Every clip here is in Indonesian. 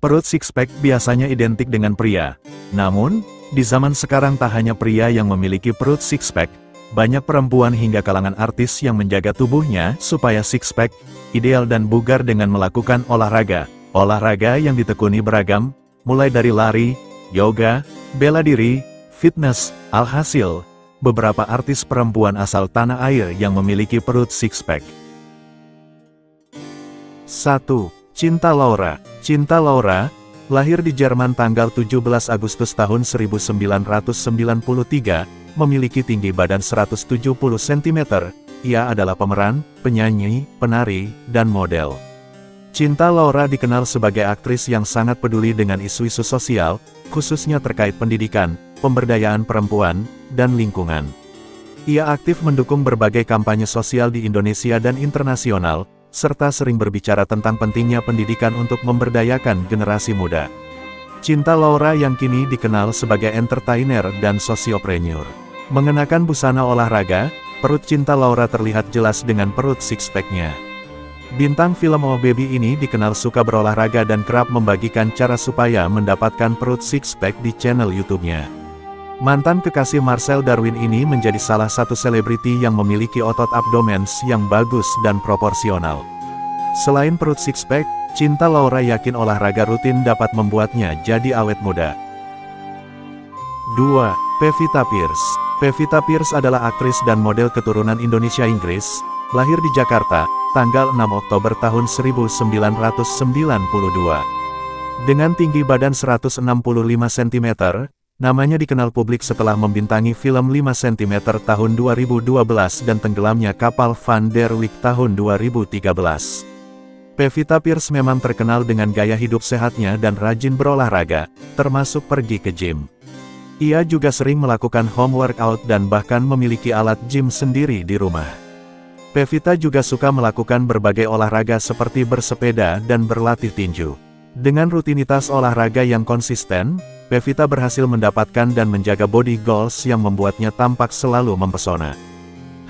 Perut six-pack biasanya identik dengan pria. Namun, di zaman sekarang tak hanya pria yang memiliki perut six-pack, banyak perempuan hingga kalangan artis yang menjaga tubuhnya supaya six-pack, ideal dan bugar dengan melakukan olahraga. Olahraga yang ditekuni beragam, mulai dari lari, yoga, bela diri, fitness, alhasil, beberapa artis perempuan asal tanah air yang memiliki perut six-pack. 1. Cinta Laura. Cinta Laura, lahir di Jerman tanggal 17 Agustus tahun 1993, memiliki tinggi badan 170 cm. Ia adalah pemeran, penyanyi, penari, dan model. Cinta Laura dikenal sebagai aktris yang sangat peduli dengan isu-isu sosial, khususnya terkait pendidikan, pemberdayaan perempuan, dan lingkungan. Ia aktif mendukung berbagai kampanye sosial di Indonesia dan internasional, serta sering berbicara tentang pentingnya pendidikan untuk memberdayakan generasi muda. Cinta Laura yang kini dikenal sebagai entertainer dan sosiopreneur. Mengenakan busana olahraga, perut Cinta Laura terlihat jelas dengan perut six-pack-nya. Bintang film Oh Baby ini dikenal suka berolahraga dan kerap membagikan cara supaya mendapatkan perut six-pack di channel YouTube-nya. Mantan kekasih Marcel Darwin ini menjadi salah satu selebriti yang memiliki otot abdomens yang bagus dan proporsional. Selain perut six-pack, Cinta Laura yakin olahraga rutin dapat membuatnya jadi awet muda. 2. Pevita Pierce. Pevita Pierce adalah aktris dan model keturunan Indonesia-Inggris, lahir di Jakarta, tanggal 6 Oktober tahun 1992. Dengan tinggi badan 165 cm, namanya dikenal publik setelah membintangi film 5 cm tahun 2012 dan tenggelamnya kapal Van der Wijk tahun 2013. Pevita Pierce memang terkenal dengan gaya hidup sehatnya dan rajin berolahraga, termasuk pergi ke gym. Ia juga sering melakukan home workout dan bahkan memiliki alat gym sendiri di rumah. Pevita juga suka melakukan berbagai olahraga seperti bersepeda dan berlatih tinju. Dengan rutinitas olahraga yang konsisten, Pevita berhasil mendapatkan dan menjaga body goals yang membuatnya tampak selalu mempesona.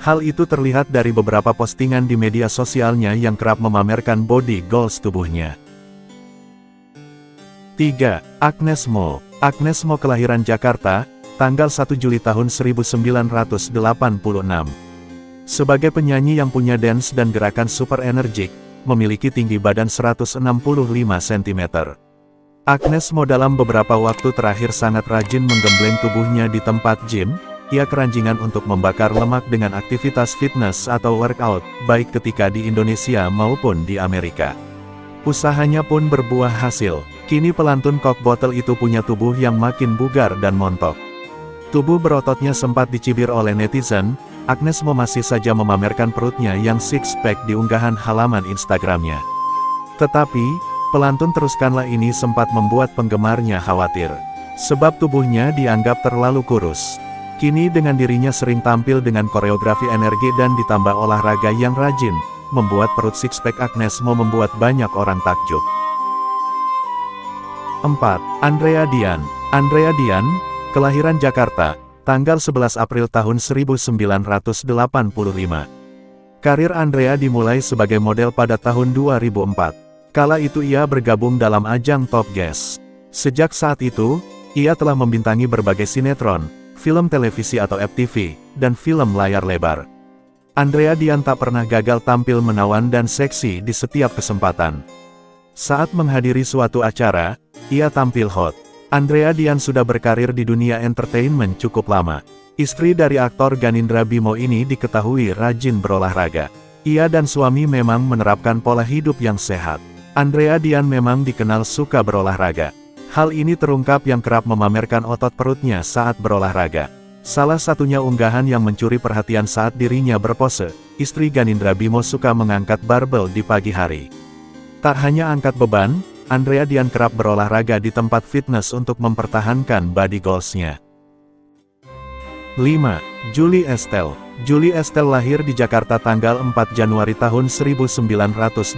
Hal itu terlihat dari beberapa postingan di media sosialnya yang kerap memamerkan body goals tubuhnya. 3. Agnes Mo. Agnes Mo kelahiran Jakarta, tanggal 1 Juli tahun 1986. Sebagai penyanyi yang punya dance dan gerakan super energik, memiliki tinggi badan 165 cm. Agnes Mo dalam beberapa waktu terakhir sangat rajin menggembleng tubuhnya di tempat gym. Ia keranjingan untuk membakar lemak dengan aktivitas fitness atau workout, baik ketika di Indonesia maupun di Amerika. Usahanya pun berbuah hasil. Kini pelantun Coke Bottle itu punya tubuh yang makin bugar dan montok. Tubuh berototnya sempat dicibir oleh netizen. Agnes Mo masih saja memamerkan perutnya yang six-pack di unggahan halaman Instagramnya. Tetapi, pelantun teruskanlah ini sempat membuat penggemarnya khawatir. Sebab tubuhnya dianggap terlalu kurus. Kini dengan dirinya sering tampil dengan koreografi energi dan ditambah olahraga yang rajin, membuat perut six-pack Agnes Mo membuat banyak orang takjub. 4. Andrea Dian. Andrea Dian, kelahiran Jakarta, tanggal 11 April tahun 1985. Karir Andrea dimulai sebagai model pada tahun 2004. Kala itu ia bergabung dalam ajang Top Gas. Sejak saat itu, ia telah membintangi berbagai sinetron, film televisi atau FTV, dan film layar lebar. Andrea Dian tak pernah gagal tampil menawan dan seksi di setiap kesempatan. Saat menghadiri suatu acara, ia tampil hot. Andrea Dian sudah berkarir di dunia entertainment cukup lama. Istri dari aktor Ganindra Bimo ini diketahui rajin berolahraga. Ia dan suami memang menerapkan pola hidup yang sehat. Andrea Dian memang dikenal suka berolahraga. Hal ini terungkap yang kerap memamerkan otot perutnya saat berolahraga. Salah satunya unggahan yang mencuri perhatian saat dirinya berpose. Istri Ganindra Bimo suka mengangkat barbel di pagi hari. Tak hanya angkat beban, Andrea Dian kerap berolahraga di tempat fitness untuk mempertahankan body goals-nya. 5. Julie Estelle. Julie Estelle lahir di Jakarta tanggal 4 Januari tahun 1989.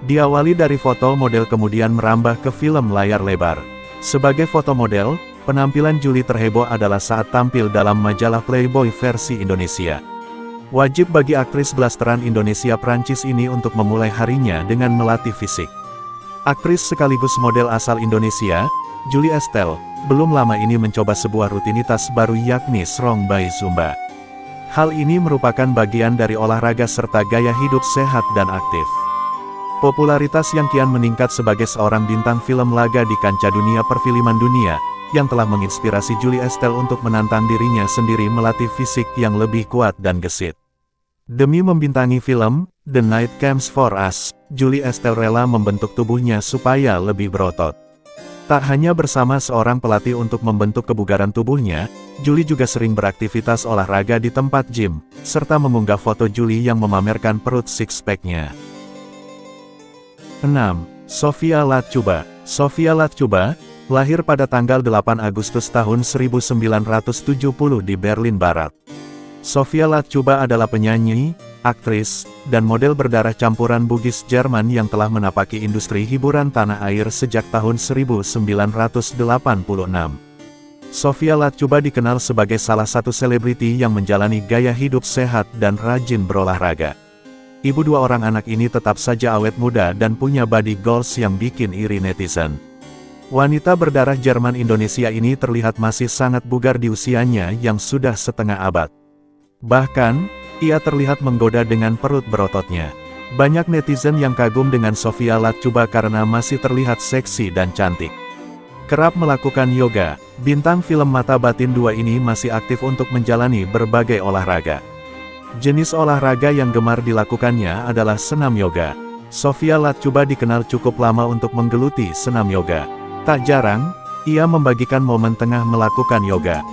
Diawali dari foto model kemudian merambah ke film layar lebar. Sebagai foto model, penampilan Julie terheboh adalah saat tampil dalam majalah Playboy versi Indonesia. Wajib bagi aktris blasteran Indonesia Prancis ini untuk memulai harinya dengan melatih fisik. Aktris sekaligus model asal Indonesia, Julie Estelle, belum lama ini mencoba sebuah rutinitas baru yakni Strong-by Zumba. Hal ini merupakan bagian dari olahraga serta gaya hidup sehat dan aktif. Popularitas yang kian meningkat sebagai seorang bintang film laga di kancah dunia perfilman dunia, yang telah menginspirasi Julie Estelle untuk menantang dirinya sendiri melatih fisik yang lebih kuat dan gesit. Demi membintangi film The Night Comes For Us, Julie Estelle rela membentuk tubuhnya supaya lebih berotot. Tak hanya bersama seorang pelatih untuk membentuk kebugaran tubuhnya, Julie juga sering beraktivitas olahraga di tempat gym, serta mengunggah foto Julie yang memamerkan perut six-pack-nya. 6. Sofia Latjuba. Sofia Latjuba, lahir pada tanggal 8 Agustus tahun 1970 di Berlin Barat. Sofia Latjuba adalah penyanyi, aktris, dan model berdarah campuran Bugis Jerman yang telah menapaki industri hiburan tanah air sejak tahun 1986. Sofia Latjuba dikenal sebagai salah satu selebriti yang menjalani gaya hidup sehat dan rajin berolahraga. Ibu dua orang anak ini tetap saja awet muda dan punya body goals yang bikin iri netizen. Wanita berdarah Jerman Indonesia ini terlihat masih sangat bugar di usianya yang sudah setengah abad. Bahkan, ia terlihat menggoda dengan perut berototnya. Banyak netizen yang kagum dengan Sofia Latjuba karena masih terlihat seksi dan cantik. Kerap melakukan yoga, bintang film Mata Batin 2 ini masih aktif untuk menjalani berbagai olahraga. Jenis olahraga yang gemar dilakukannya adalah senam yoga. Sofia Latjuba dikenal cukup lama untuk menggeluti senam yoga. Tak jarang, ia membagikan momen tengah melakukan yoga.